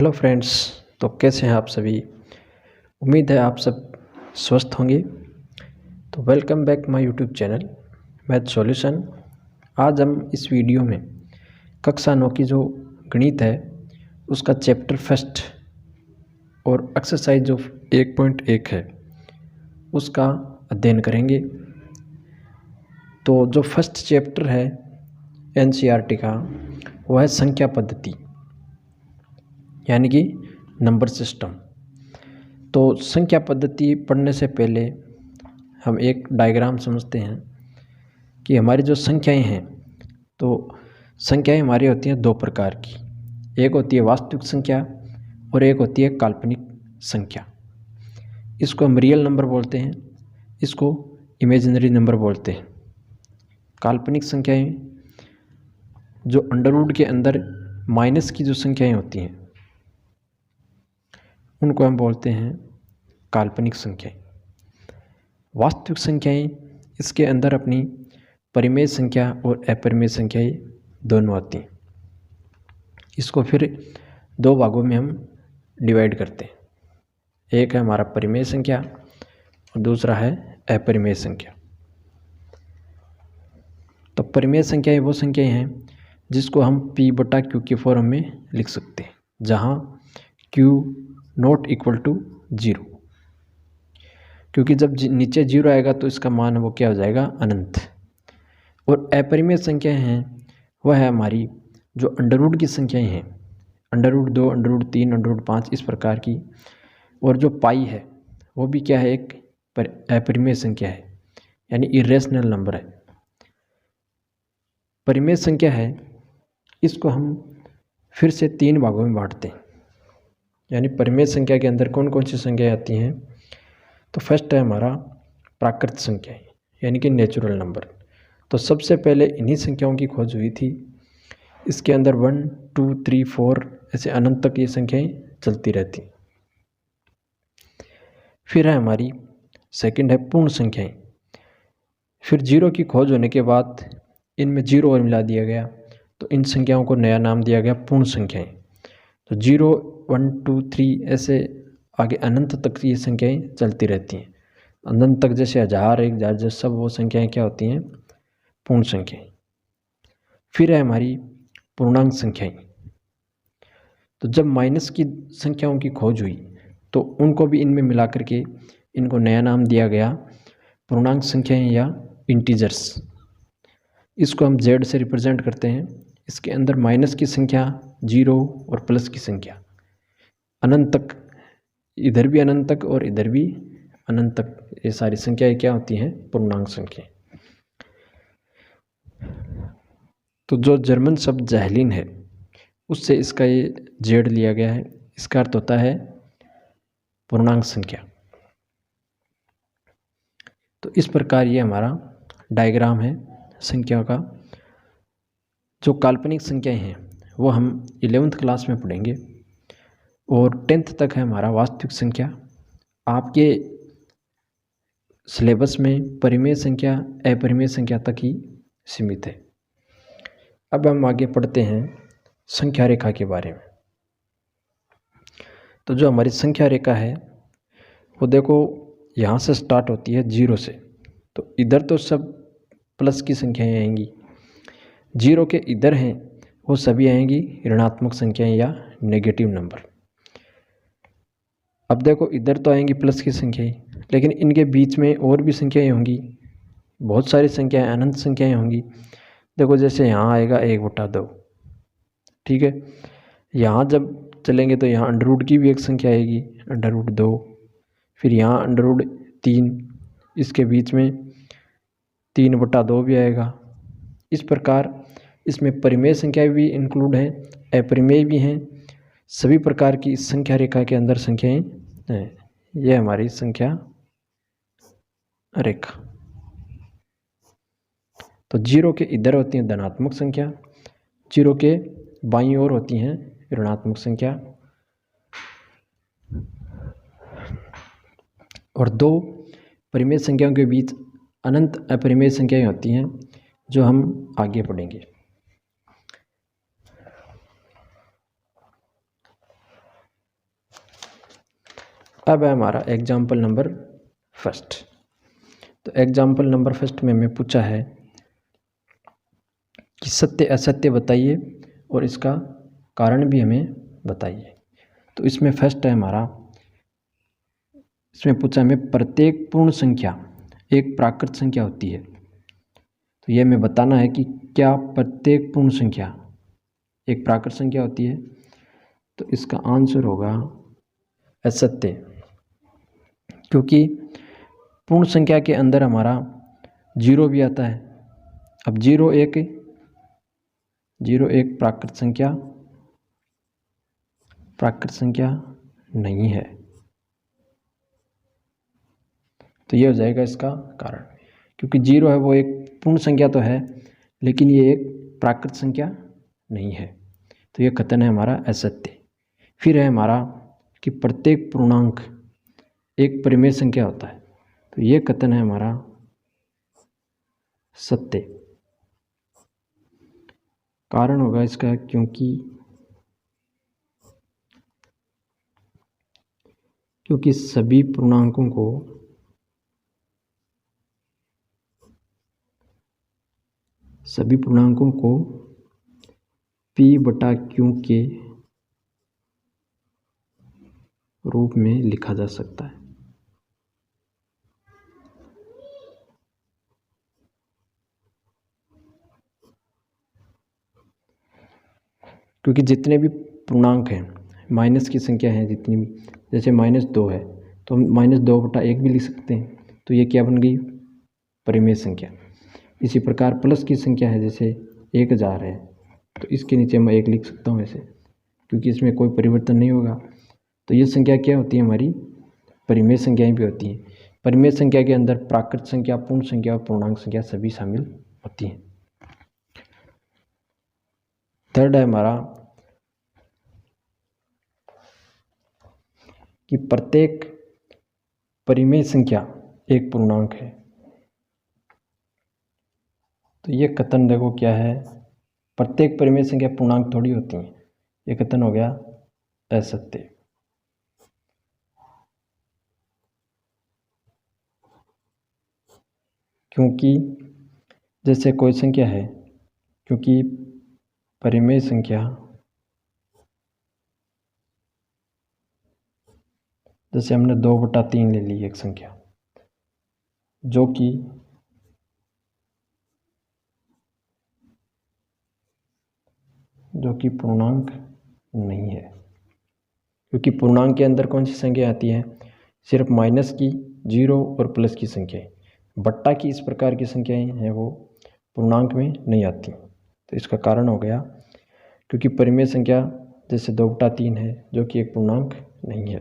Hello friends. तो कैसे हैं आप सभी। उम्मीद है आप सब स्वस्थ होंगे। तो welcome back my YouTube channel math solution. आज हम इस वीडियो में कक्षा 9 की जो गणित है उसका चैप्टर फर्स्ट और एक्सरसाइज जो 1.1 है उसका अध्ययन करेंगे। तो जो फर्स्ट चैप्टर है एनसीईआरटी का वो है संख्या पद्धति यानी कि नंबर सिस्टम। तो संख्या पद्धति पढ़ने से पहले हम एक डायग्राम समझते हैं कि हमारी जो संख्याएं हैं तो संख्याएं हमारी होती हैं दो प्रकार की। एक होती है वास्तविक संख्या और एक होती है काल्पनिक संख्या। इसको हम रियल नंबर बोलते हैं, इसको इमेजिनरी नंबर बोलते हैं। काल्पनिक संख्याएं जो अंडरवुड के अंदर माइनस की जो संख्याएं होती हैं उनको हम बोलते हैं काल्पनिक संख्याएं। वास्तविक संख्याएं इसके अंदर अपनी परिमेय संख्या और अपरिमेय संख्याएं दोनों आती हैं। इसको फिर दो भागों में हम डिवाइड करते हैं। एक है हमारा परिमेय संख्या और दूसरा है अपरिमेय संख्या। तो परिमेय संख्याएं वो संख्याएं हैं जिसको हम P/Q के फॉर्म में लिख सकते हैं, जहाँ Q नॉट इक्वल टू 0, क्योंकि जब नीचे 0 आएगा तो इसका मान वो क्या हो जाएगा, अनंत। और अपरिमेय संख्याएं हैं वह है हमारी जो अंडरवुड की संख्याएं हैं, अंडरवुड 2, अंडरवुड 3, अंडरवुड 5 इस प्रकार की। और जो पाई है वो भी क्या है, एक अपरिमेय संख्या है यानी इरेशनल नंबर है। परिमेय संख्या है इसको हम फिर से 3 भागों में बांटते हैं। यानी परिमेय संख्या के अंदर कौन कौन सी संख्याएं आती हैं। तो फर्स्ट है हमारा प्राकृत संख्याएं यानी कि नेचुरल नंबर। तो सबसे पहले इन्हीं संख्याओं की खोज हुई थी। इसके अंदर 1, 2, 3, 4 ऐसे अनंत तक ये संख्याएं चलती रहती। फिर है हमारी सेकंड है पूर्ण संख्याएं। फिर 0 की खोज होने के बाद इनमें 0 और मिला दिया गया तो इन संख्याओं को नया नाम दिया गया पूर्ण संख्याएं। तो 0, 1, 2, 3 ऐसे आगे अनंत तक ये संख्याएं चलती रहती हैं। अनंत तक जैसे 1000, 1000 जैसे सब वो संख्याएं क्या होती हैं, पूर्ण संख्याएं। फिर है हमारी पूर्णांक संख्याएं। तो जब माइनस की संख्याओं की खोज हुई तो उनको भी इनमें मिला करके इनको नया नाम दिया गया पूर्णांक संख्याएं या इंटीजर्स। इसको हम Z से रिप्रेजेंट करते हैं। इसके अंदर माइनस की संख्या, 0 और प्लस की संख्या अनंत तक, इधर भी अनंत तक और इधर भी अनंत तक, ये सारी संख्याएं क्या होती हैं, पूर्णांक संख्या। तो जो जर्मन शब्द जहलीन है उससे इसका ये Z लिया गया है। इसका अर्थ होता है पूर्णांक संख्या। तो इस प्रकार ये हमारा डायग्राम है संख्या का। जो काल्पनिक संख्याएं हैं वो हम 11th क्लास में पढ़ेंगे और 10th तक है हमारा वास्तविक संख्या। आपके सिलेबस में परिमेय संख्या, अपरिमेय संख्या तक ही सीमित है। अब हम आगे पढ़ते हैं संख्या रेखा के बारे में। तो जो हमारी संख्या रेखा है वो देखो यहाँ से स्टार्ट होती है 0 से। तो इधर तो सब प्लस की संख्याएं आएंगी, 0 के इधर हैं वो सभी आएंगी ऋणात्मक संख्याएं या नेगेटिव नंबर। अब देखो इधर तो आएंगी प्लस की संख्याएं, लेकिन इनके बीच में और भी संख्याएं होंगी, बहुत सारी संख्याएं, अनंत संख्याएं होंगी। देखो जैसे यहाँ आएगा 1/2, ठीक है। यहाँ जब चलेंगे तो यहाँ अंडरवुड की भी एक संख्या आएगी, अंडरवुड 2। फिर यहाँ अंडरवुड 3, इसके बीच में 3/2 भी आएगा। इस प्रकार इसमें परिमेय संख्या भी इंक्लूड हैं, अपरिमेय भी हैं। सभी प्रकार की इस संख्या रेखा के अंदर संख्याएं हैं। यह हमारी संख्या रेखा। तो 0 के इधर होती हैं धनात्मक संख्या, 0 के बाईं ओर होती हैं ऋणात्मक संख्या। और दो परिमेय संख्याओं के बीच अनंत अपरिमेय संख्याएं होती हैं जो हम आगे पढ़ेंगे। अब है हमारा एग्जाम्पल नंबर फर्स्ट। तो एग्जाम्पल नंबर फर्स्ट में हमें पूछा है कि सत्य असत्य बताइए और इसका कारण भी हमें बताइए। तो इसमें फर्स्ट है हमारा, इसमें पूछा हमें प्रत्येक पूर्ण संख्या एक प्राकृत संख्या होती है। तो ये हमें बताना है कि क्या प्रत्येक पूर्ण संख्या एक प्राकृत संख्या होती है। तो इसका आंसर होगा असत्य, क्योंकि पूर्ण संख्या के अंदर हमारा जीरो भी आता है। अब जीरो एक प्राकृत संख्या नहीं है। तो ये हो जाएगा इसका कारण, क्योंकि जीरो है वो एक पूर्ण संख्या तो है, लेकिन ये एक प्राकृत संख्या नहीं है। तो ये कथन है हमारा असत्य। फिर है हमारा कि प्रत्येक पूर्णांक एक परिमेय संख्या होता है। तो ये कथन है हमारा सत्य। कारण होगा इसका क्योंकि सभी पूर्णांकों को P/Q के रूप में लिखा जा सकता है। क्योंकि जितने भी पूर्णांक हैं, माइनस की संख्या है जितनी भी, जैसे -2 है तो हम -2/1 भी लिख सकते हैं। तो ये क्या बन गई? परिमेय संख्या। इसी प्रकार प्लस की संख्या है, जैसे 1000 है तो इसके नीचे मैं 1 लिख सकता हूँ ऐसे, क्योंकि इसमें कोई परिवर्तन नहीं होगा। तो ये संख्या क्या होती है? हमारी परिमेय संख्याएं भी होती हैं। परिमेय संख्या के अंदर प्राकृत संख्या, पूर्ण संख्या और पूर्णांक संख्या सभी शामिल होती हैं। थर्ड है हमारा कि प्रत्येक परिमेय संख्या एक पूर्णांक है। तो ये कथन देखो क्या है, प्रत्येक परिमेय संख्या पूर्णांक थोड़ी होती है। ये कथन हो गया असत्य। क्योंकि जैसे कोई संख्या है, क्योंकि परिमेय संख्या जैसे हमने 2/3 ले ली एक संख्या, जो कि पूर्णांक नहीं है। क्योंकि पूर्णांक के अंदर कौन सी संख्या आती है? सिर्फ माइनस की, जीरो और प्लस की संख्याएं। बट्टा की इस प्रकार की संख्याएं हैं वो पूर्णांक में नहीं आती। तो इसका कारण हो गया क्योंकि परिमेय संख्या जैसे 2/3 है जो कि एक पूर्णांक नहीं है।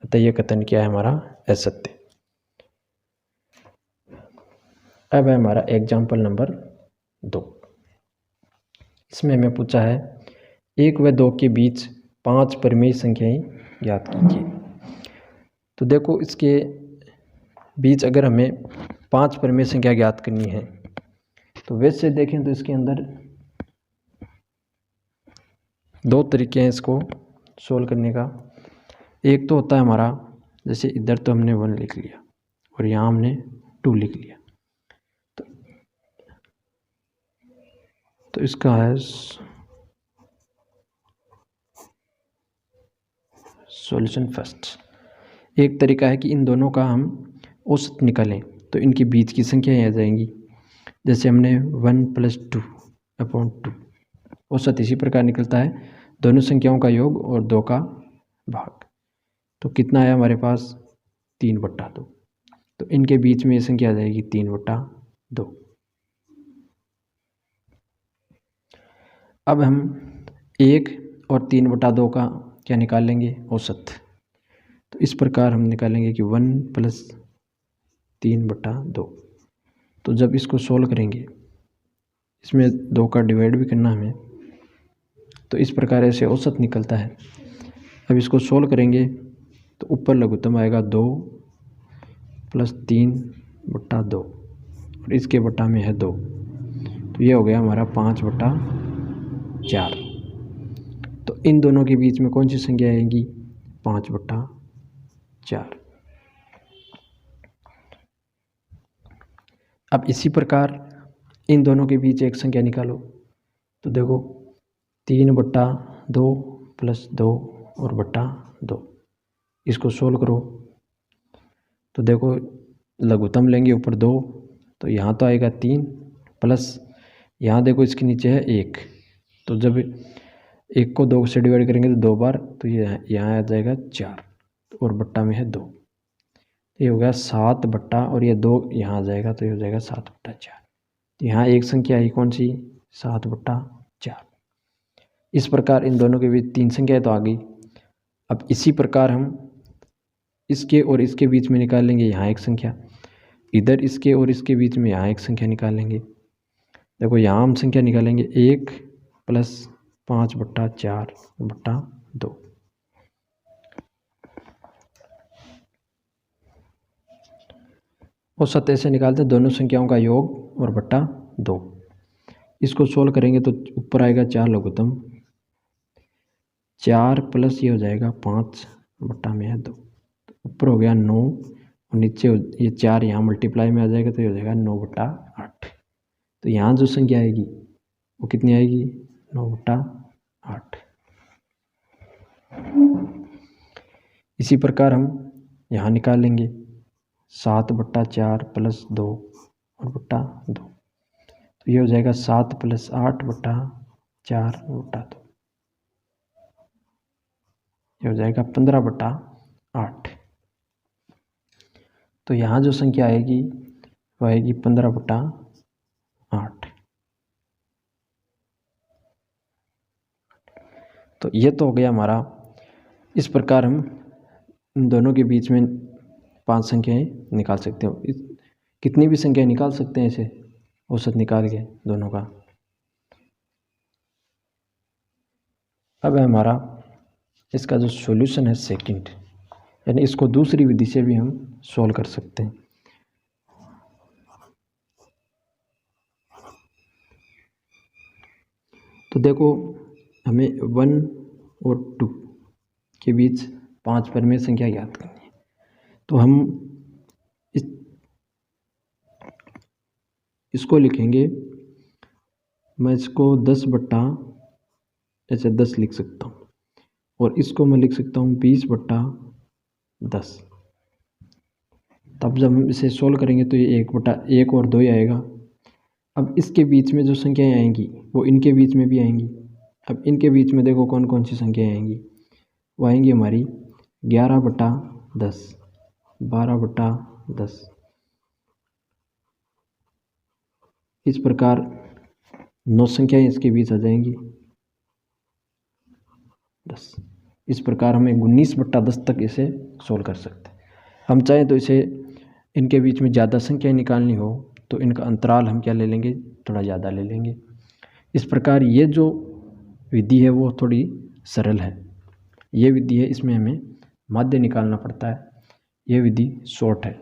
अतः यह कथन क्या है? हमारा असत्य। अब है हमारा एग्जाम्पल नंबर 2। इसमें हमें पूछा है 1 व 2 के बीच 5 परिमेय संख्याएं ज्ञात कीजिए। तो देखो इसके बीच अगर हमें 5 परिमेय संख्या ज्ञात करनी है तो वैसे देखें तो इसके अंदर 2 तरीके हैं इसको सोल्व करने का। एक तो होता है हमारा, जैसे इधर तो हमने 1 लिख लिया और यहाँ हमने 2 लिख लिया। तो इसका है सॉल्यूशन फर्स्ट। एक तरीका है कि इन दोनों का हम औसत निकालें तो इनके बीच की संख्याएं आ जाएंगी। जैसे हमने 1 + 2/2 औसत इसी प्रकार निकलता है, दोनों संख्याओं का योग और 2 का भाग। तो कितना है हमारे पास? 3/2। तो इनके बीच में ये संख्या आ जाएगी 3/2। अब हम 1 और 3/2 का क्या निकाल लेंगे? औसत। तो इस प्रकार हम निकालेंगे कि 1 + 3/2। तो जब इसको सोल्व करेंगे, इसमें 2 का डिवाइड भी करना हमें, तो इस प्रकार ऐसे औसत निकलता है। अब इसको सोल्व करेंगे तो ऊपर लघुत्तम आएगा 2 + 3/2 और इसके बटा में है 2। तो ये हो गया हमारा 5/4। तो इन दोनों के बीच में कौन सी संख्या आएगी? 5/4। 4। अब इसी प्रकार इन दोनों के बीच एक संख्या निकालो। तो देखो 3/2 + 2 और बटा 2, इसको सोल्व करो। तो देखो लघुत्तम लेंगे ऊपर 2, तो यहाँ तो आएगा 3 प्लस यहाँ देखो इसके नीचे है 1, तो जब 1 को 2 से डिवाइड करेंगे तो 2 बार, तो ये यहाँ आ जाएगा 4 और बट्टा में है 2, तो ये हो गया 7 बट्टा, और ये 2 यहाँ आ जाएगा तो ये हो जाएगा 7/4। तो यहाँ एक संख्या आई कौन सी, 7/4। इस प्रकार इन दोनों के बीच 3 संख्याएं तो आ गई। अब इसी प्रकार हम इसके और इसके बीच में निकाल लेंगे यहाँ एक संख्या, इधर इसके और इसके बीच में यहाँ एक संख्या निकालेंगे। देखो यहाँ हम संख्या निकालेंगे 1 + 5/4/2। औसत ऐसे निकालते हैं दोनों संख्याओं का योग और बट्टा 2। इसको सोल्व करेंगे तो ऊपर आएगा 4 लघुत्तम, 4 प्लस ये हो जाएगा 5 बट्टा में है 2, तो ऊपर हो गया 9 और नीचे ये 4 यहाँ मल्टीप्लाई में आ जाएगा तो ये हो जाएगा 9/8। तो यहाँ जो संख्या आएगी वो कितनी आएगी, 9/8। इसी प्रकार हम यहाँ निकाल लेंगे 7/4 + 2 और बट्टा 2, तो ये हो जाएगा 7 + 8/4/2, ये हो जाएगा 15/8। तो यहाँ जो संख्या आएगी वो आएगी 15/8। तो ये तो हो गया हमारा। इस प्रकार हम इन दोनों के बीच में 5 संख्याएं निकाल सकते हो। कितनी भी संख्या निकाल सकते हैं इसे औसत निकाल के दोनों का। अब है हमारा इसका जो सॉल्यूशन है सेकंड, यानी इसको दूसरी विधि से भी हम सॉल्व कर सकते हैं। तो देखो हमें 1 और 2 के बीच 5 परिमेय संख्या याद करनी है। तो हम इसको लिखेंगे, मैं इसको 10/10 लिख सकता हूँ, और इसको मैं लिख सकता हूँ 20/10। तब जब हम इसे सोल्व करेंगे तो ये 1 और 2 ही आएगा। अब इसके बीच में जो संख्याएं आएंगी वो इनके बीच में भी आएंगी। अब इनके बीच में देखो कौन कौन सी संख्याएं आएंगी, वो आएंगी हमारी 11/10, 12/10। इस प्रकार 9 संख्याएं इसके बीच आ जाएंगी 10। इस प्रकार हमें 19/10 तक इसे सोल्व कर सकते हैं। हम चाहें तो इसे इनके बीच में ज़्यादा संख्याएं निकालनी हो तो इनका अंतराल हम क्या ले लेंगे, थोड़ा ज़्यादा ले लेंगे। इस प्रकार ये जो विधि है वो थोड़ी सरल है। ये विधि है, इसमें हमें माध्य निकालना पड़ता है। ये विधि शॉर्ट है।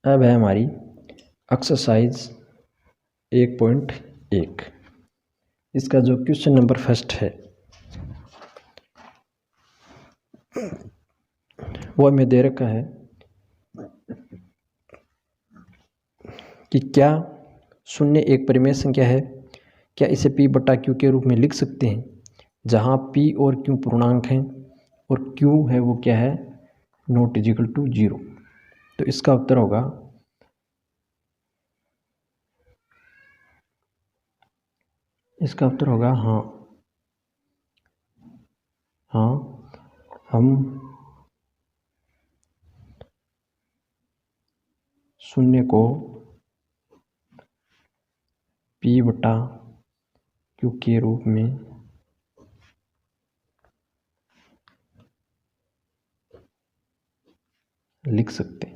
अब है हमारी एक्सरसाइज 1.1। इसका जो क्वेश्चन नंबर फर्स्ट है वो हमें दे रखा है कि क्या 0 एक परिमेय संख्या है, क्या इसे P/Q के रूप में लिख सकते हैं, जहाँ P और Q पूर्णांक हैं और Q है वो क्या है, ≠ 0। तो इसका उत्तर होगा हाँ। हम 0 को P/Q के रूप में लिख सकते हैं।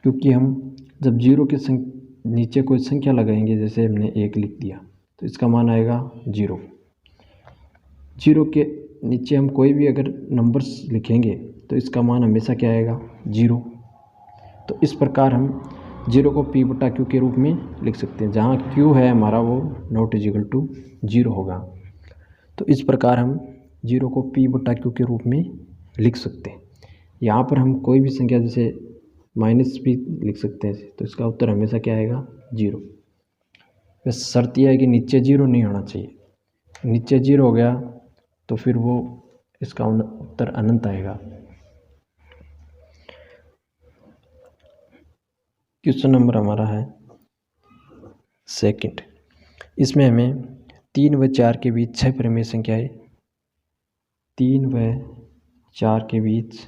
क्योंकि हम जब 0 के नीचे कोई संख्या लगाएंगे, जैसे हमने 1 लिख दिया तो इसका मान आएगा 0। 0 के नीचे हम कोई भी अगर नंबर्स लिखेंगे तो इसका मान हमेशा क्या आएगा, 0। तो इस प्रकार हम 0 को p बटा q के रूप में लिख सकते हैं, जहाँ q है हमारा वो नॉट इजिकल टू 0 होगा। तो इस प्रकार हम 0 को p बटा q के रूप में लिख सकते हैं। यहाँ पर हम कोई भी संख्या जैसे माइनस भी लिख सकते हैं, तो इसका उत्तर हमेशा क्या आएगा, 0। बस शर्त यह है कि नीचे 0 नहीं होना चाहिए, नीचे 0 हो गया तो फिर वो इसका उत्तर अनंत आएगा। क्वेश्चन नंबर हमारा है सेकंड। इसमें हमें 3 व 4 के बीच 6 परिमेय संख्याएं, 3 व 4 के बीच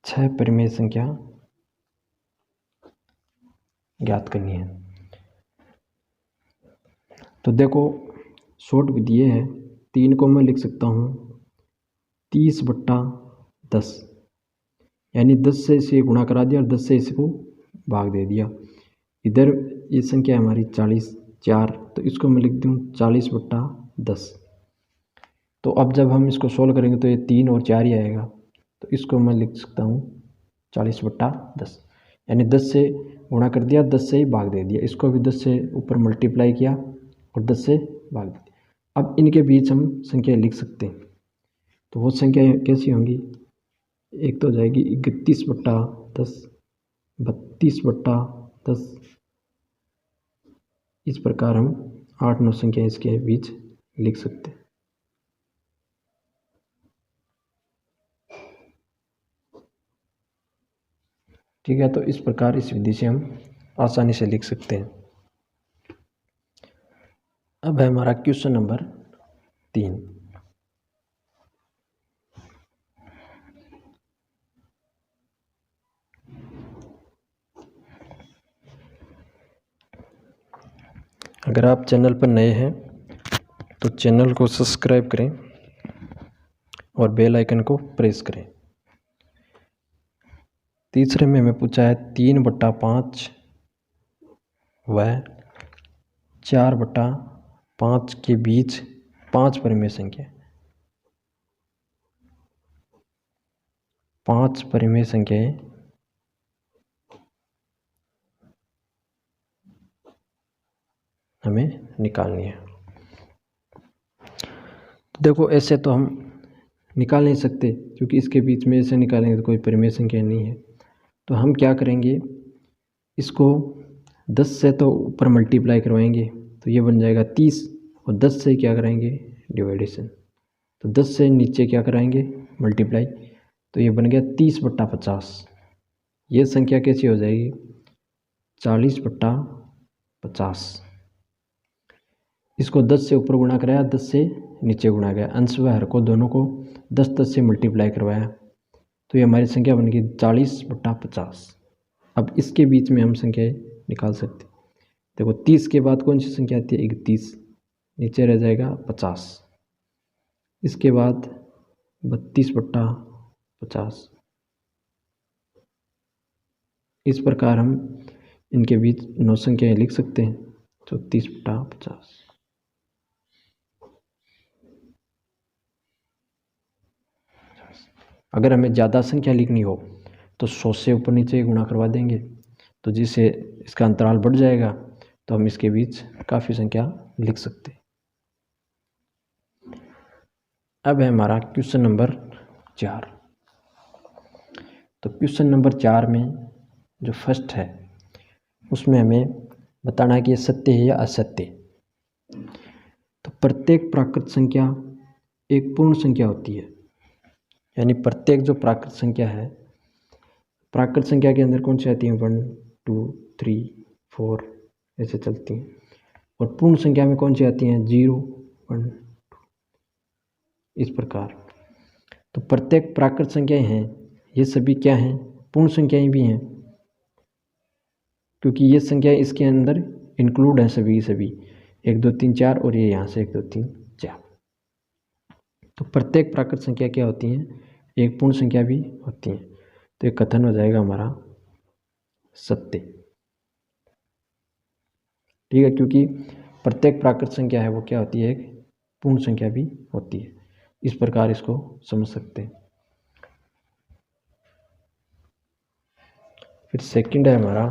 6 परिमेय संख्या ज्ञात करनी है। तो देखो शॉर्ट विधि ये है, 3 को मैं लिख सकता हूँ 30 बट्टा 10, यानी 10 से इसे गुणा करा दिया और 10 से इसको भाग दे दिया। इधर ये संख्या है हमारी 4, तो इसको मैं लिख दूँ 40 बट्टा 10। तो अब जब हम इसको सोल्व करेंगे तो ये 3 और 4 ही आएगा, तो इसको मैं लिख सकता हूँ 40 बट्टा 10, यानी 10 से गुणा कर दिया, 10 से ही भाग दे दिया, इसको भी 10 से ऊपर मल्टीप्लाई किया और 10 से भाग दिया। अब इनके बीच हम संख्या लिख सकते हैं, तो वो संख्या कैसी होंगी, एक तो हो जाएगी 31 बट्टा 10, 32 बट्टा 10। इस प्रकार हम 8-9 संख्या इसके बीच लिख सकते हैं। ठीक है, तो इस प्रकार इस विधि से हम आसानी से लिख सकते हैं। अब है हमारा क्वेश्चन नंबर 3। अगर आप चैनल पर नए हैं तो चैनल को सब्सक्राइब करें और बेल आइकन को प्रेस करें। तीसरे में हमें पूछा है 3 बट्टा 5 व 4 बट्टा 5 के बीच 5 परिमेय संख्या, 5 परिमेय संख्याएं हमें निकालनी है। तो देखो ऐसे तो हम निकाल नहीं सकते, क्योंकि इसके बीच में ऐसे निकालेंगे तो कोई परिमेय संख्या नहीं है। तो हम क्या करेंगे, इसको 10 से तो ऊपर मल्टीप्लाई करवाएंगे, तो ये बन जाएगा 30, और 10 से क्या कराएंगे, डिवाइडेशन। तो 10 से नीचे क्या कराएंगे, मल्टीप्लाई, तो ये बन गया 30 बट्टा 50। ये संख्या कैसी हो जाएगी, 40 बट्टा 50। इसको 10 से ऊपर गुणा कराया, 10 से नीचे गुणा गया, अंश व हर को दोनों को 10-10 से मल्टीप्लाई करवाया, तो ये हमारी संख्या बन गई 40 बट्टा 50। अब इसके बीच में हम संख्याएं निकाल सकते। देखो 30 के बाद कौन सी संख्या आती है, 31, नीचे रह जाएगा 50, इसके बाद 32 बट्टा 50। इस प्रकार हम इनके बीच 9 संख्याएं लिख सकते हैं, तो 30 बट्टा 50। अगर हमें ज़्यादा संख्या लिखनी हो तो 100 से ऊपर नीचे गुणा करवा देंगे, तो जिससे इसका अंतराल बढ़ जाएगा, तो हम इसके बीच काफ़ी संख्या लिख सकते हैं। अब है हमारा क्वेश्चन नंबर 4। तो क्वेश्चन नंबर 4 में जो फर्स्ट है उसमें हमें बताना है कि ये सत्य है या असत्य। तो प्रत्येक प्राकृत संख्या एक पूर्ण संख्या होती है, यानी प्रत्येक जो प्राकृत संख्या है, प्राकृत संख्या के अंदर कौन सी आती है, 1 2 3 4 ऐसे चलती हैं, और पूर्ण संख्या में कौन सी आती हैं, 0 1 2, इस प्रकार। तो प्रत्येक प्राकृत संख्याएं हैं, ये सभी क्या हैं, पूर्ण संख्याएं भी हैं, क्योंकि ये संख्या इसके अंदर इंक्लूड है, सभी 1 2 3 4, और ये यहाँ से 1 2 3 4। तो प्रत्येक प्राकृत संख्या क्या होती हैं, एक पूर्ण संख्या भी होती हैं। तो एक कथन हो जाएगा हमारा सत्य। ठीक है, क्योंकि प्रत्येक प्राकृत संख्या है वो क्या होती है, एक पूर्ण संख्या भी होती है। इस प्रकार इसको समझ सकते हैं। फिर सेकंड है हमारा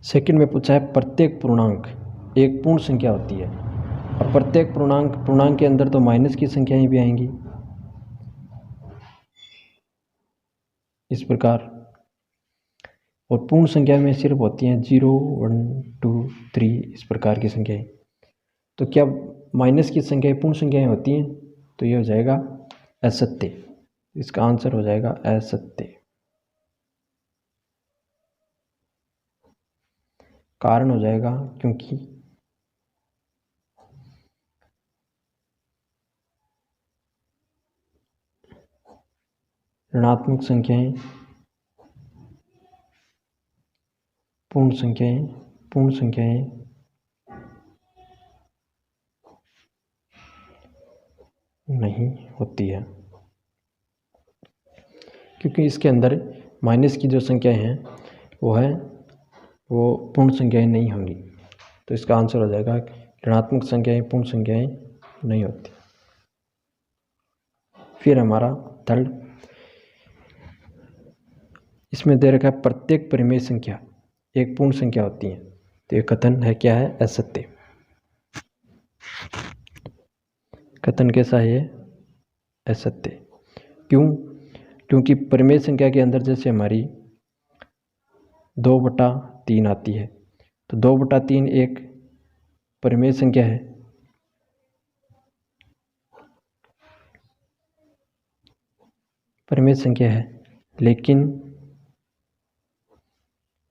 सेकंड में पूछा है प्रत्येक पूर्णांक एक पूर्ण संख्या होती है। अब प्रत्येक पूर्णांक के अंदर तो माइनस की संख्याएं भी आएंगी इस प्रकार, और पूर्ण संख्या में सिर्फ होती हैं 0, 1, 2, 3 इस प्रकार की संख्याएं। तो क्या माइनस की संख्याएं पूर्ण संख्याएं होती हैं? तो ये हो जाएगा असत्य। इसका आंसर हो जाएगा असत्य। कारण हो जाएगा क्योंकि ऋणात्मक संख्याएं पूर्ण संख्याएं नहीं होती है, क्योंकि इसके अंदर माइनस की जो संख्याएं हैं वो पूर्ण संख्याएं नहीं होंगी। तो इसका आंसर हो जाएगा ऋणात्मक संख्याएं पूर्ण संख्याएं नहीं होती। फिर हमारा थर्ड, इसमें दे रखा है प्रत्येक परिमेय संख्या एक पूर्ण संख्या होती है। तो ये कथन है क्या है, असत्य। कथन कैसा है ये, असत्य। क्यों? क्योंकि परिमेय संख्या के अंदर जैसे हमारी 2/3 आती है, तो 2/3 एक परिमेय संख्या है। परिमेय संख्या है, लेकिन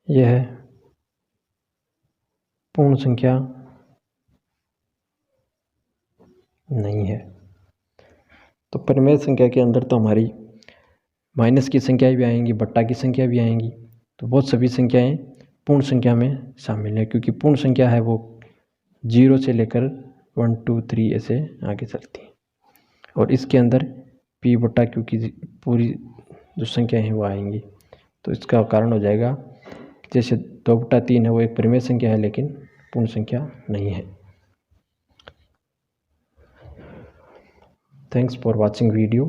यह पूर्ण संख्या नहीं है। तो परिमेय संख्या के अंदर तो हमारी माइनस की संख्याएं भी आएंगी, बट्टा की संख्या भी आएंगी। तो वो सभी संख्याएं पूर्ण संख्या में शामिल है, क्योंकि पूर्ण संख्या है वो 0 से लेकर 1, 2, 3 ऐसे आगे चलती है। और इसके अंदर p/q की पूरी जो संख्या है वो आएंगी। तो इसका कारण हो जाएगा जैसे 2/3 है वो एक परिमेय संख्या है, लेकिन पूर्ण संख्या नहीं है। Thanks for watching video.